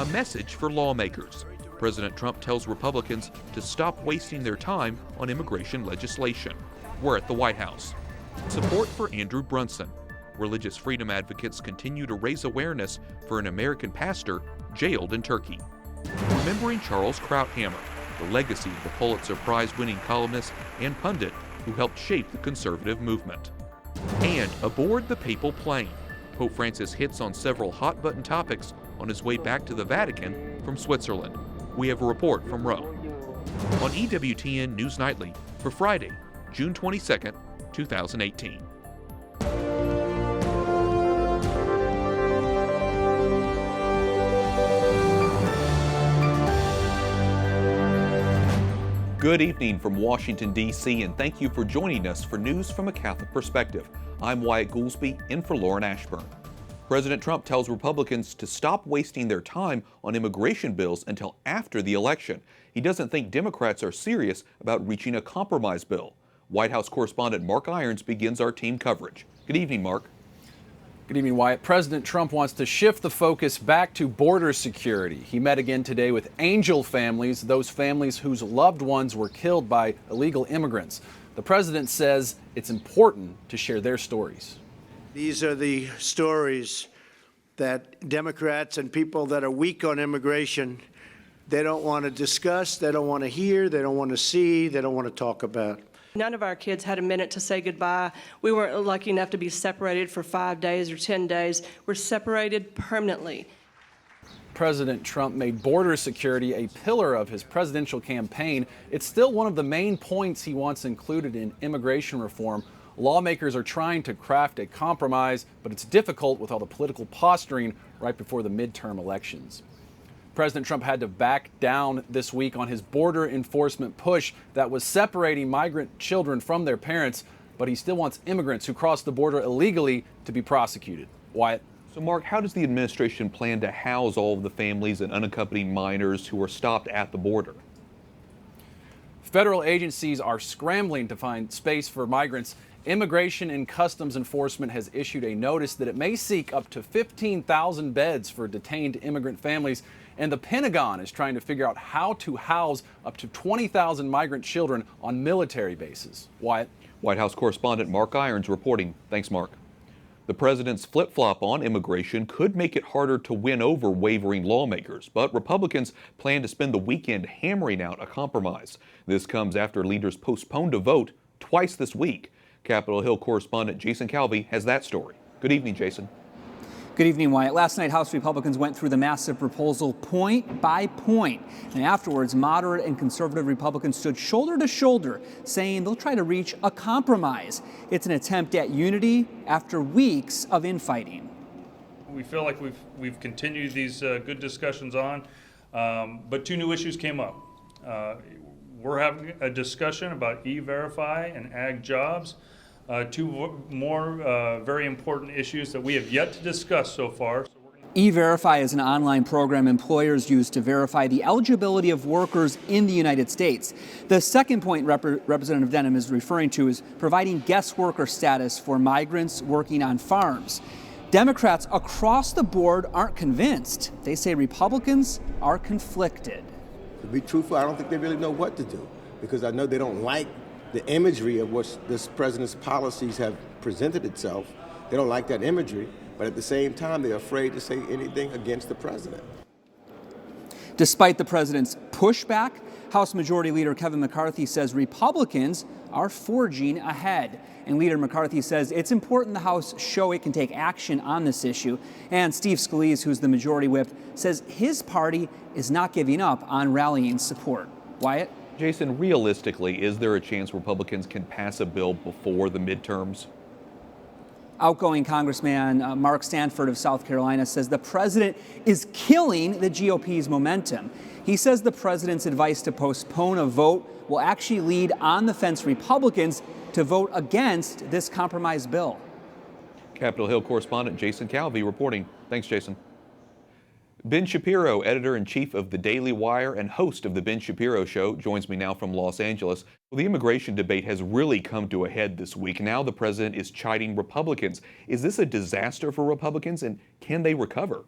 a message for lawmakers. President Trump tells Republicans to stop wasting their time on immigration legislation. We're at the White House. Support for Andrew Brunson. Religious freedom advocates continue to raise awareness for an American pastor jailed in Turkey. Remembering Charles Krauthammer, the legacy of the Pulitzer Prize-winning columnist and pundit who helped shape the conservative movement. And aboard the papal plane, Pope Francis hits on several hot-button topics on his way back to the Vatican from Switzerland. We have a report from Rome. On EWTN News Nightly for Friday, June 22nd, 2018. Good evening from Washington, D.C., and thank you for joining us for News from a Catholic Perspective. I'm Wyatt Goolsby, in for Lauren Ashburn. President Trump tells Republicans to stop wasting their time on immigration bills until after the election. He doesn't think Democrats are serious about reaching a compromise bill. White House correspondent Mark Irons begins our team coverage. Good evening, Mark. Good evening, Wyatt. President Trump wants to shift the focus back to border security. He met again today with angel families, those families whose loved ones were killed by illegal immigrants. The president says it's important to share their stories. These are the stories that Democrats and people that are weak on immigration, they don't want to discuss, they don't want to hear, they don't want to see, they don't want to talk about. None of our kids had a minute to say goodbye. We weren't lucky enough to be separated for 5 days or 10 days. We're separated permanently. President Trump made border security a pillar of his presidential campaign. It's still one of the main points he wants included in immigration reform. Lawmakers are trying to craft a compromise, but it's difficult with all the political posturing right before the midterm elections. President Trump had to back down this week on his border enforcement push that was separating migrant children from their parents, but he still wants immigrants who cross the border illegally to be prosecuted. Wyatt? So, Mark, how does the administration plan to house all of the families and unaccompanied minors who are stopped at the border? Federal agencies are scrambling to find space for migrants. Immigration and Customs Enforcement has issued a notice that it may seek up to 15,000 beds for detained immigrant families. And the Pentagon is trying to figure out how to house up to 20,000 migrant children on military bases. Wyatt? White House correspondent Mark Irons reporting. Thanks, Mark. The president's flip-flop on immigration could make it harder to win over wavering lawmakers, but Republicans plan to spend the weekend hammering out a compromise. This comes after leaders postponed a vote twice this week. Capitol Hill correspondent Jason Calvi has that story. Good evening, Jason. Good evening, Wyatt. Last night, House Republicans went through the massive proposal point by point. And afterwards, moderate and conservative Republicans stood shoulder to shoulder, saying they'll try to reach a compromise. It's an attempt at unity after weeks of infighting. We feel like we've continued these good discussions on, but two new issues came up. We're having a discussion about E-Verify and ag jobs. Two more very important issues that we have yet to discuss so far. E-Verify is an online program employers use to verify the eligibility of workers in the United States. The second point Representative Denham is referring to is providing guest worker status for migrants working on farms. Democrats across the board aren't convinced. They say Republicans are conflicted. To be truthful, I don't think they really know what to do, because I know they don't like the imagery of what this president's policies have presented itself. They don't like that imagery, but at the same time, they're afraid to say anything against the president. Despite the president's pushback, House Majority Leader Kevin McCarthy says Republicans are forging ahead. And Leader McCarthy says it's important the House show it can take action on this issue. And Steve Scalise, who's the majority whip, says his party is not giving up on rallying support. Wyatt? Jason, realistically, is there a chance Republicans can pass a bill before the midterms? Outgoing Congressman Mark Stanford of South Carolina says the president is killing the GOP's momentum. He says the president's advice to postpone a vote will actually lead on-the-fence Republicans to vote against this compromise bill. Capitol Hill correspondent Jason Calvi reporting. Thanks, Jason. Ben Shapiro, editor-in-chief of The Daily Wire and host of The Ben Shapiro Show, joins me now from Los Angeles. Well, the immigration debate has really come to a head this week. Now the president is chiding Republicans. Is this a disaster for Republicans, and can they recover?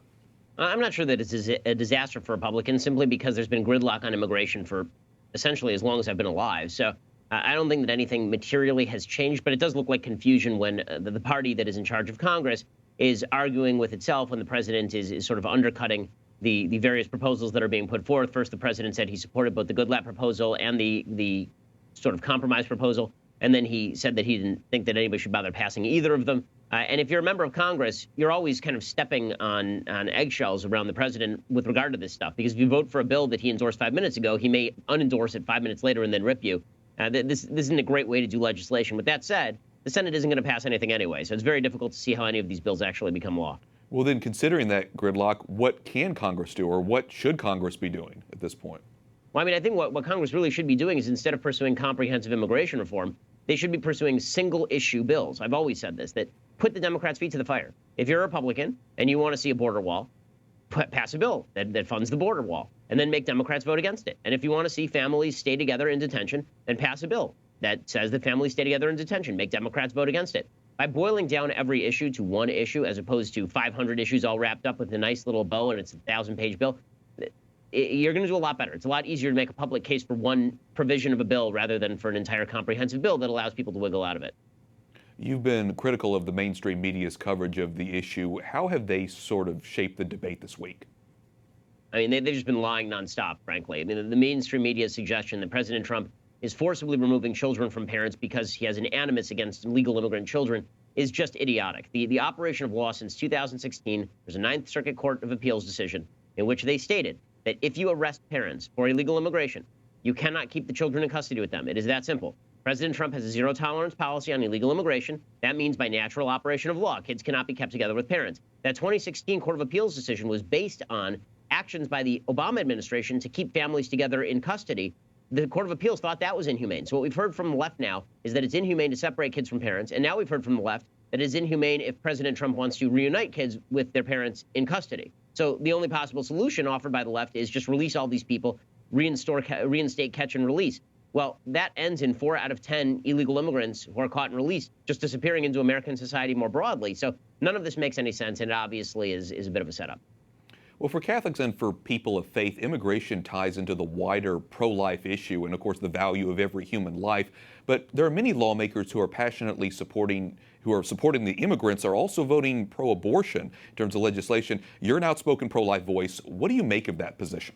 I'm not sure that it's a disaster for Republicans simply because there's been gridlock on immigration for essentially as long as I've been alive. So I don't think that anything materially has changed, but it does look like confusion when the party that is in charge of Congress is arguing with itself when the president is sort of undercutting the various proposals that are being put forth. First, the president said he supported both the Goodlatte proposal and the sort of compromise proposal. And then he said that he didn't think that anybody should bother passing either of them. And if you're a member of Congress, you're always kind of stepping on eggshells around the president with regard to this stuff. Because if you vote for a bill that he endorsed 5 minutes ago, he may unendorse it 5 minutes later and then rip you. This isn't a great way to do legislation. With that said, the Senate isn't going to pass anything anyway. So it's very difficult to see how any of these bills actually become law. Well, then, considering that gridlock, what can Congress do, or what should Congress be doing at this point? Well, I mean, I think what Congress really should be doing is instead of pursuing comprehensive immigration reform, they should be pursuing single-issue bills. I've always said this, that put the Democrats' feet to the fire. If you're a Republican and you want to see a border wall, pass a bill that funds the border wall, and then make Democrats vote against it. And if you want to see families stay together in detention, then pass a bill that says that families stay together in detention, make Democrats vote against it. By boiling down every issue to one issue as opposed to 500 issues all wrapped up with a nice little bow and it's a 1,000-page bill, you're going to do a lot better. It's a lot easier to make a public case for one provision of a bill rather than for an entire comprehensive bill that allows people to wiggle out of it. You've been critical of the mainstream media's coverage of the issue. How have they sort of shaped the debate this week? I mean, they've just been lying nonstop, frankly. I mean, the mainstream media's suggestion that President Trump is forcibly removing children from parents because he has an animus against illegal immigrant children is just idiotic. The operation of law since 2016, there's a Ninth Circuit Court of Appeals decision in which they stated that if you arrest parents for illegal immigration, you cannot keep the children in custody with them. It is that simple. President Trump has a zero-tolerance policy on illegal immigration. That means by natural operation of law, kids cannot be kept together with parents. That 2016 Court of Appeals decision was based on actions by the Obama administration to keep families together in custody. The Court of Appeals thought that was inhumane. So what we've heard from the left now is that it's inhumane to separate kids from parents. And now we've heard from the left that it's inhumane if President Trump wants to reunite kids with their parents in custody. So the only possible solution offered by the left is just release all these people, reinstate catch and release. Well, that ends in 4 out of 10 illegal immigrants who are caught and released just disappearing into American society more broadly. So none of this makes any sense, and it obviously is a bit of a setup. Well, for Catholics and for people of faith, immigration ties into the wider pro-life issue and, of course, the value of every human life. But there are many lawmakers who are passionately supporting the immigrants are also voting pro-abortion in terms of legislation. You're an outspoken pro-life voice. What do you make of that position?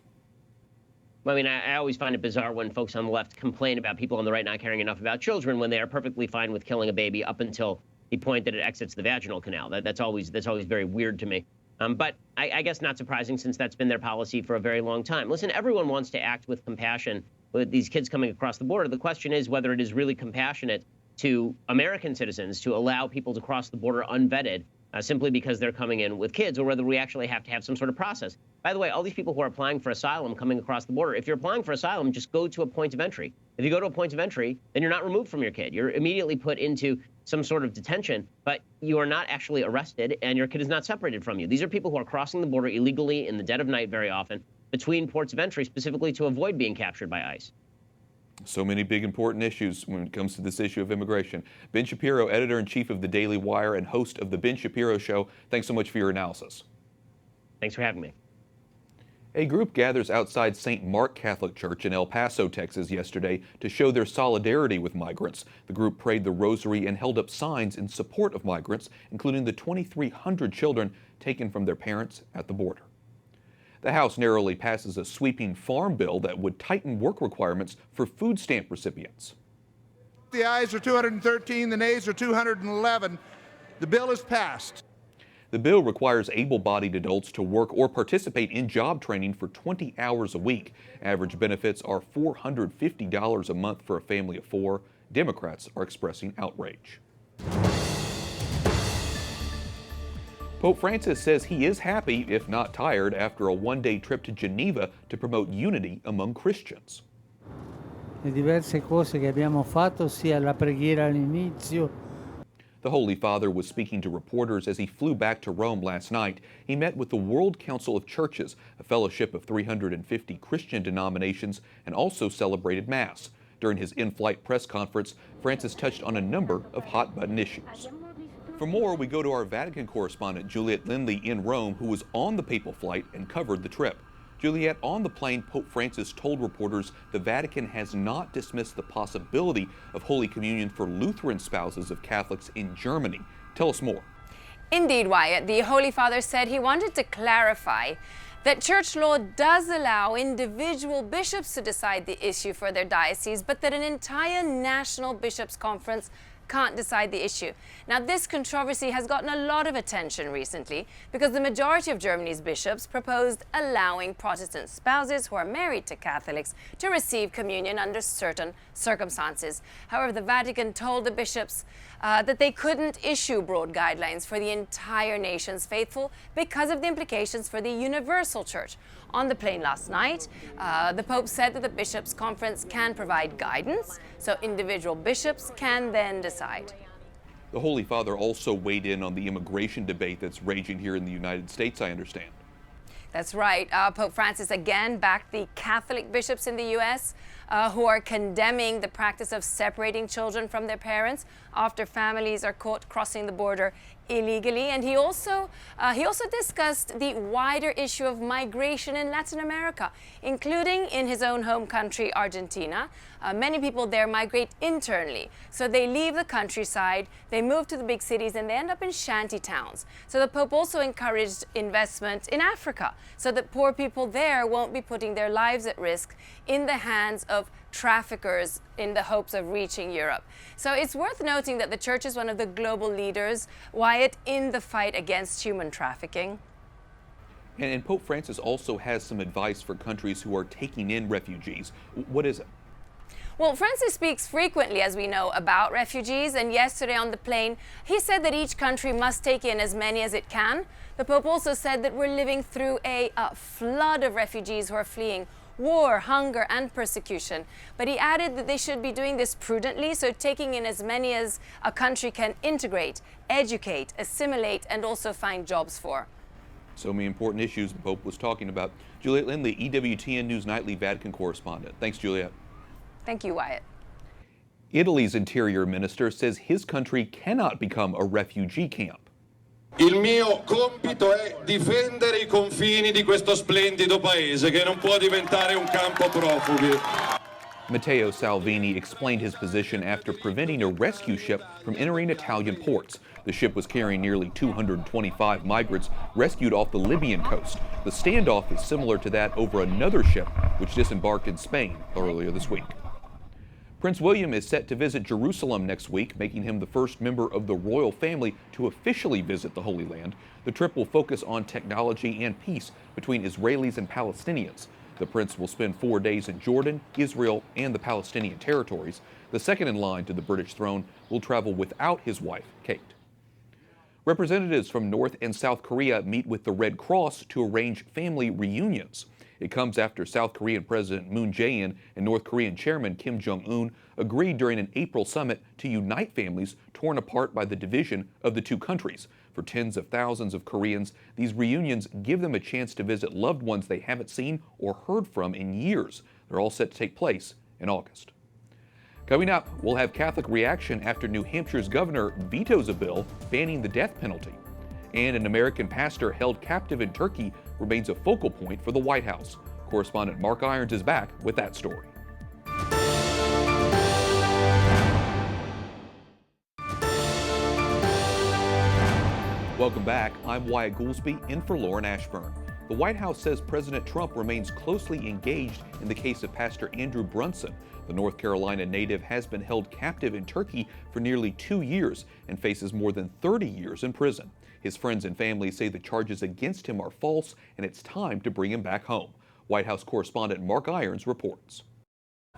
I mean, I always find it bizarre when folks on the left complain about people on the right not caring enough about children when they are perfectly fine with killing a baby up until the point that it exits the vaginal canal. That's always very weird to me. But I guess not surprising since that's been their policy for a very long time. Listen, everyone wants to act with compassion with these kids coming across the border. The question is whether it is really compassionate to American citizens to allow people to cross the border unvetted simply because they're coming in with kids, or whether we actually have to have some sort of process. By the way, all these people who are applying for asylum coming across the border, if you're applying for asylum, just go to a point of entry. If you go to a point of entry, then you're not removed from your kid. You're immediately put into some sort of detention, but you are not actually arrested, and your kid is not separated from you. These are people who are crossing the border illegally in the dead of night very often between ports of entry, specifically to avoid being captured by ICE. So many big, important issues when it comes to this issue of immigration. Ben Shapiro, editor-in-chief of the Daily Wire and host of The Ben Shapiro Show, thanks so much for your analysis. Thanks for having me. A group gathers outside St. Mark Catholic Church in El Paso, Texas yesterday to show their solidarity with migrants. The group prayed the rosary and held up signs in support of migrants, including the 2,300 children taken from their parents at the border. The House narrowly passes a sweeping farm bill that would tighten work requirements for food stamp recipients. The ayes are 213, the nays are 211. The bill is passed. The bill requires able-bodied adults to work or participate in job training for 20 hours a week. Average benefits are $450 a month for a family of 4. Democrats are expressing outrage. Pope Francis says he is happy, if not tired, after a one-day trip to Geneva to promote unity among Christians. Le diverse cose che abbiamo fatto, sia la preghiera all'inizio. The Holy Father was speaking to reporters as he flew back to Rome last night. He met with the World Council of Churches, a fellowship of 350 Christian denominations, and also celebrated Mass. During his in-flight press conference, Francis touched on a number of hot-button issues. For more, we go to our Vatican correspondent, Juliet Lindley in Rome, who was on the papal flight and covered the trip. Juliet, on the plane, Pope Francis told reporters the Vatican has not dismissed the possibility of Holy Communion for Lutheran spouses of Catholics in Germany. Tell us more. Indeed, Wyatt. The Holy Father said he wanted to clarify that church law does allow individual bishops to decide the issue for their diocese, but that an entire national bishops' conference can't decide the issue. Now, this controversy has gotten a lot of attention recently because the majority of Germany's bishops proposed allowing Protestant spouses who are married to Catholics to receive communion under certain circumstances. However, the Vatican told the bishops that they couldn't issue broad guidelines for the entire nation's faithful because of the implications for the universal church. On the plane last night, the Pope said that the Bishops' Conference can provide guidance, so individual bishops can then decide. The Holy Father also weighed in on the immigration debate that's raging here in the United States, I understand. That's right. Pope Francis again backed the Catholic bishops in the U.S. Who are condemning the practice of separating children from their parents after families are caught crossing the border illegally. And he also discussed the wider issue of migration in Latin America, including in his own home country, Argentina. Many people there migrate internally. So they leave the countryside, they move to the big cities, and they end up in shanty towns. So the Pope also encouraged investment in Africa so that poor people there won't be putting their lives at risk in the hands of traffickers in the hopes of reaching Europe. So it's worth noting that the Church is one of the global leaders, Wyatt, in the fight against human trafficking. And Pope Francis also has some advice for countries who are taking in refugees. What is it? Well, Francis speaks frequently, as we know, about refugees, and yesterday on the plane, he said that each country must take in as many as it can. The Pope also said that we're living through a flood of refugees who are fleeing war, hunger, and persecution. But he added that they should be doing this prudently, so taking in as many as a country can integrate, educate, assimilate, and also find jobs for. So many important issues the Pope was talking about. Juliet Lindley, EWTN News Nightly Vatican correspondent. Thanks, Juliet. Thank you, Wyatt. Italy's interior minister says his country cannot become a refugee camp. Il mio compito è difendere I confini di questo splendido paese che non può diventare un campo profughi. Matteo Salvini explained his position after preventing a rescue ship from entering Italian ports. The ship was carrying nearly 225 migrants rescued off the Libyan coast. The standoff is similar to that over another ship which disembarked in Spain earlier this week. Prince William is set to visit Jerusalem next week, making him the first member of the royal family to officially visit the Holy Land. The trip will focus on technology and peace between Israelis and Palestinians. The prince will spend 4 days in Jordan, Israel, and the Palestinian territories. The second in line to the British throne will travel without his wife, Kate. Representatives from North and South Korea meet with the Red Cross to arrange family reunions. It comes after South Korean President Moon Jae-in and North Korean Chairman Kim Jong-un agreed during an April summit to unite families torn apart by the division of the two countries. For tens of thousands of Koreans, these reunions give them a chance to visit loved ones they haven't seen or heard from in years. They're all set to take place in August. Coming up, we'll have Catholic reaction after New Hampshire's governor vetoes a bill banning the death penalty. And an American pastor held captive in Turkey remains a focal point for the White House. Correspondent Mark Irons is back with that story. Welcome back. I'm Wyatt Goolsby, in for Lauren Ashburn. The White House says President Trump remains closely engaged in the case of Pastor Andrew Brunson. The North Carolina native has been held captive in Turkey for nearly 2 years and faces more than 30 years in prison. His friends and family say the charges against him are false and it's time to bring him back home. White House correspondent Mark Irons reports.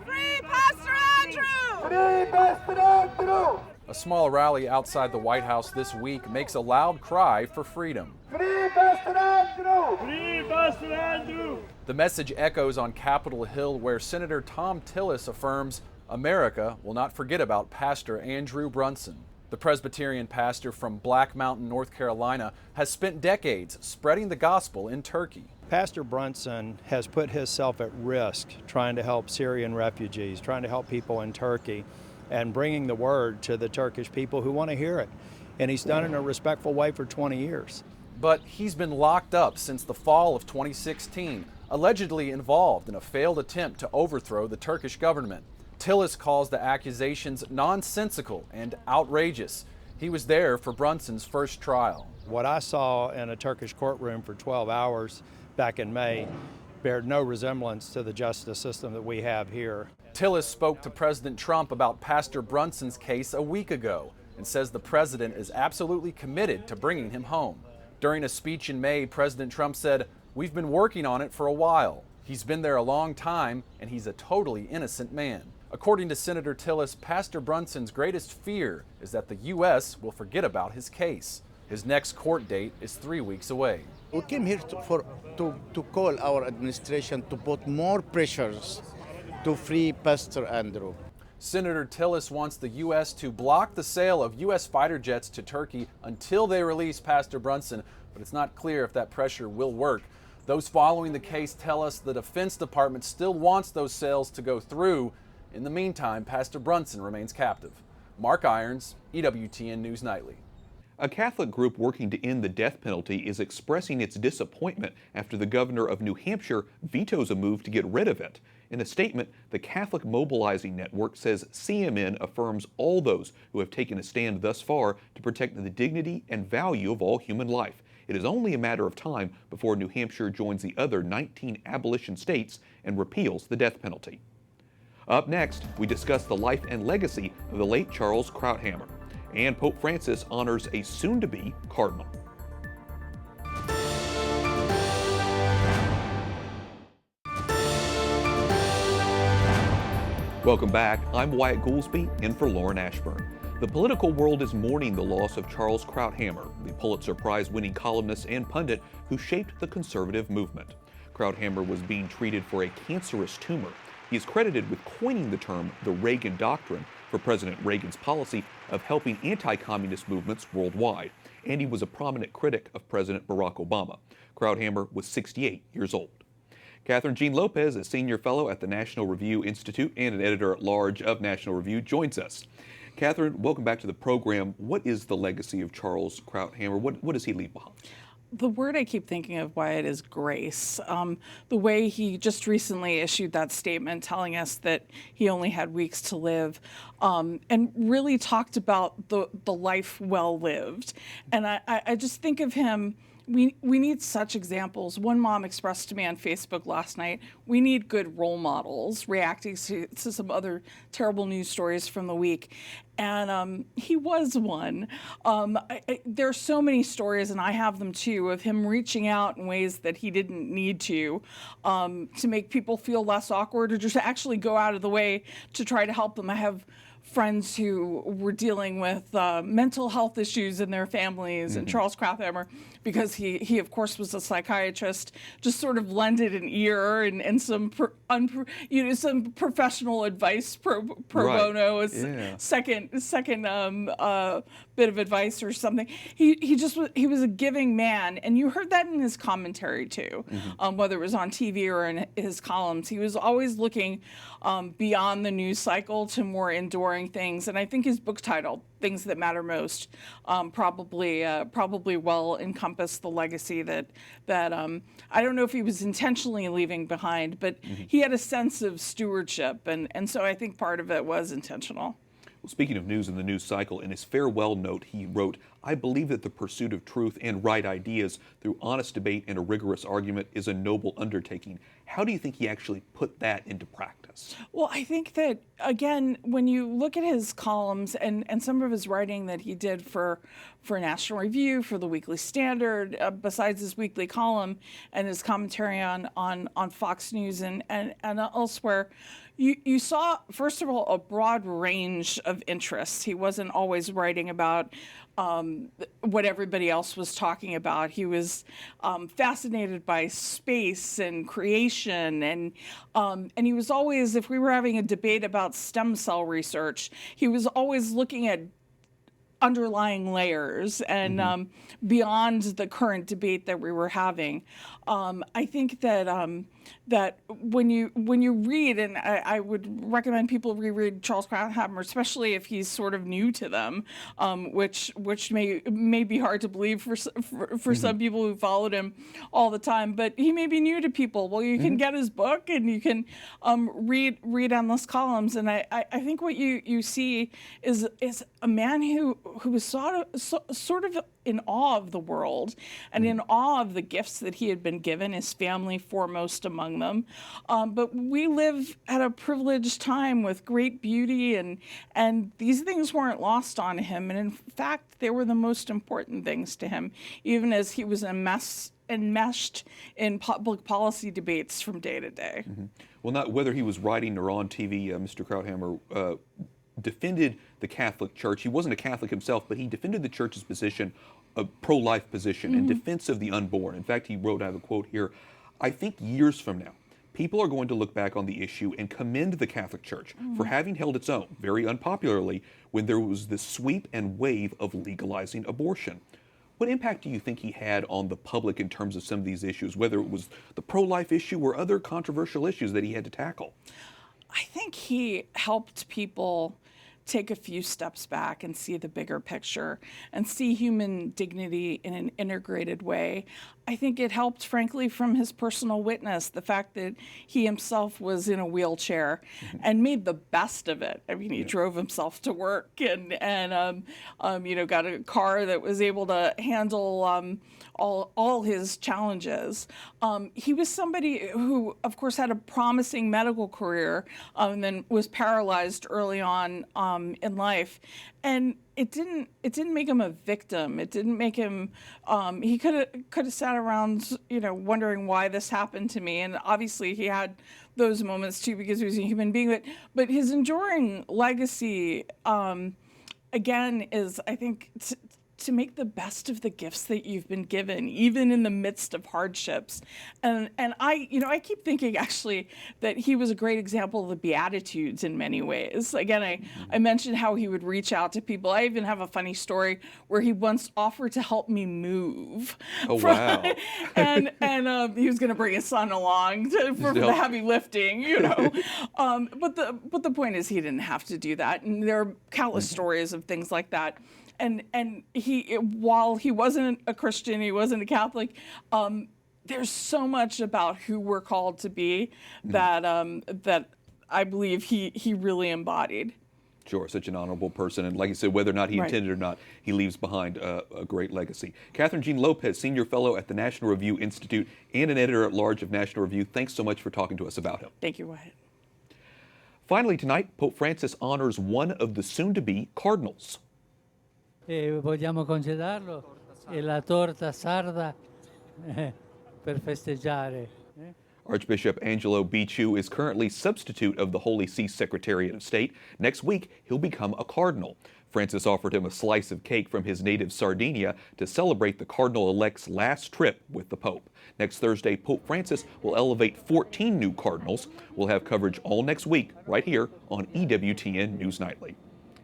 Free Pastor Andrew! Free Pastor Andrew! A small rally outside the White House this week makes a loud cry for freedom. Free Pastor Andrew! Free Pastor Andrew! The message echoes on Capitol Hill, where Senator Tom Tillis affirms America will not forget about Pastor Andrew Brunson. The Presbyterian pastor from Black Mountain, North Carolina, has spent decades spreading the gospel in Turkey. Pastor Brunson has put himself at risk trying to help Syrian refugees, trying to help people in Turkey, and bringing the word to the Turkish people who want to hear it. and he's done it in a respectful way for 20 years. But he's been locked up since the fall of 2016, allegedly involved in a failed attempt to overthrow the Turkish government. Tillis calls the accusations nonsensical and outrageous. He was there for Brunson's first trial. What I saw in a Turkish courtroom for 12 hours back in May bared no resemblance to the justice system that we have here. Tillis spoke to President Trump about Pastor Brunson's case a week ago and says the president is absolutely committed to bringing him home. During a speech in May, President Trump said, "We've been working on it for a while. He's been there a long time, and he's a totally innocent man." According to Senator Tillis, Pastor Brunson's greatest fear is that the U.S. will forget about his case. His next court date is 3 weeks away. We came here to call our administration to put more pressures to free Pastor Andrew. Senator Tillis wants the U.S. to block the sale of U.S. fighter jets to Turkey until they release Pastor Brunson, but it's not clear if that pressure will work. Those following the case tell us the Defense Department still wants those sales to go through. In the meantime, Pastor Brunson remains captive. Mark Irons, EWTN News Nightly. A Catholic group working to end the death penalty is expressing its disappointment after the governor of New Hampshire vetoes a move to get rid of it. In a statement, the Catholic Mobilizing Network says CMN affirms all those who have taken a stand thus far to protect the dignity and value of all human life. It is only a matter of time before New Hampshire joins the other 19 abolition states and repeals the death penalty. Up next, we discuss the life and legacy of the late Charles Krauthammer. And Pope Francis honors a soon-to-be cardinal. Welcome back. I'm Wyatt Goolsby, in for Lauren Ashburn. The political world is mourning the loss of Charles Krauthammer, the Pulitzer Prize-winning columnist and pundit who shaped the conservative movement. Krauthammer was being treated for a cancerous tumor. He is credited with coining the term the Reagan Doctrine for President Reagan's policy of helping anti-communist movements worldwide, and he was a prominent critic of President Barack Obama. Krauthammer was 68 years old. Catherine Jean Lopez, a senior fellow at the National Review Institute and an editor-at-large of National Review, joins us. Catherine, welcome back to the program. What is the legacy of Charles Krauthammer? What does he leave behind? The word I keep thinking of, Wyatt, is grace. The way he just recently issued that statement telling us that he only had weeks to live, and really talked about the life well lived. And I just think of him, we need such examples. One mom expressed to me on Facebook last night, we need good role models reacting to some other terrible news stories from the week. And he was one. There are so many stories, and I have them too, of him reaching out in ways that he didn't need to make people feel less awkward or just to actually go out of the way to try to help them. I have friends who were dealing with mental health issues in their families, and Charles Krauthammer, because he of course was a psychiatrist, just sort of lended an ear and some some professional advice pro bono as second bit of advice or something. He was a giving man, and you heard that in his commentary too, whether it was on TV or in his columns. He was always looking beyond the news cycle to more enduring things, and I think his book title, Things That Matter Most, probably well encompass the legacy that I don't know if he was intentionally leaving behind, but he had a sense of stewardship, and so I think part of it was intentional. Well, speaking of news in the news cycle, in his farewell note, he wrote, "I believe that the pursuit of truth and right ideas through honest debate and a rigorous argument is a noble undertaking." How do you think he actually put that into practice? Well, I think that, again, when you look at his columns and some of his writing that he did for National Review, for the Weekly Standard, besides his weekly column and his commentary on Fox News and elsewhere, you saw, first of all, a broad range of interests. He wasn't always writing about what everybody else was talking about. He was fascinated by space and creation, and he was always, if we were having a debate about stem cell research, he was always looking at underlying layers and beyond the current debate that we were having. I think that that when you read, and I would recommend people reread Charles Krauthammer, especially if he's sort of new to them, which may be hard to believe for some people who followed him all the time, but he may be new to people. Well, you can get his book and you can read endless columns, and I think what you see is a man who was sort of in awe of the world and in awe of the gifts that he had been given, his family foremost among them. But we live at a privileged time with great beauty, and these things weren't lost on him. And in fact, they were the most important things to him, even as he was enmeshed in public policy debates from day to day. Well, not whether he was writing or on TV, Mr. Krauthammer defended the Catholic Church. He wasn't a Catholic himself, but he defended the church's position, a pro-life position, in defense of the unborn. In fact, he wrote, I have a quote here, "I think years from now, people are going to look back on the issue and commend the Catholic Church for having held its own, very unpopularly, when there was this sweep and wave of legalizing abortion." What impact do you think he had on the public in terms of some of these issues, whether it was the pro-life issue or other controversial issues that he had to tackle? I think he helped people take a few steps back and see the bigger picture and see human dignity in an integrated way. I think it helped, frankly, from his personal witness, the fact that he himself was in a wheelchair and made the best of it. I mean, he drove himself to work and got a car that was able to handle all his challenges. He was somebody who, of course, had a promising medical career and then was paralyzed early on in life. And it didn't make him a victim. It didn't make him. He could have sat around, wondering why this happened to me. And obviously, he had those moments too because he was a human being. But his enduring legacy, again, is, I think, to make the best of the gifts that you've been given, even in the midst of hardships. And I keep thinking, actually, that he was a great example of the Beatitudes in many ways. Again, I mentioned how he would reach out to people. I even have a funny story where he once offered to help me move. Oh, wow. and he was going to bring his son along for the heavy lifting, But the point is, he didn't have to do that. And there are countless stories of things like that. And while he wasn't a Christian, he wasn't a Catholic, there's so much about who we're called to be that I believe he really embodied. Sure, such an honorable person. And like you said, whether or not he intended or not, he leaves behind a great legacy. Catherine Jean Lopez, Senior Fellow at the National Review Institute and an Editor-at-Large of National Review. Thanks so much for talking to us about him. Thank you, Wyatt. Finally tonight, Pope Francis honors one of the soon-to-be cardinals. Vogliamo congedarlo e la torta sarda per festeggiare. Archbishop Angelo Bichu is currently substitute of the Holy See Secretariat of State. Next week, he'll become a cardinal. Francis offered him a slice of cake from his native Sardinia to celebrate the cardinal-elect's last trip with the Pope. Next Thursday, Pope Francis will elevate 14 new cardinals. We'll have coverage all next week right here on EWTN News Nightly.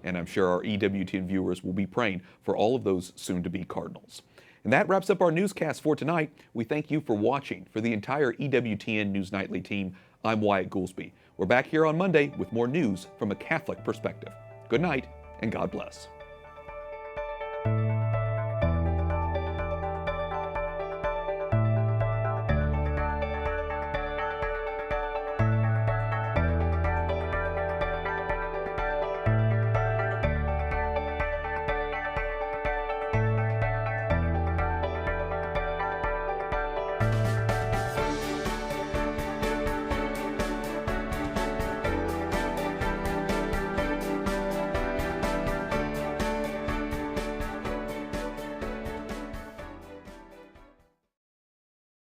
And I'm sure our EWTN viewers will be praying for all of those soon-to-be cardinals. And that wraps up our newscast for tonight. We thank you for watching. For the entire EWTN News Nightly team, I'm Wyatt Goolsby. We're back here on Monday with more news from a Catholic perspective. Good night, and God bless.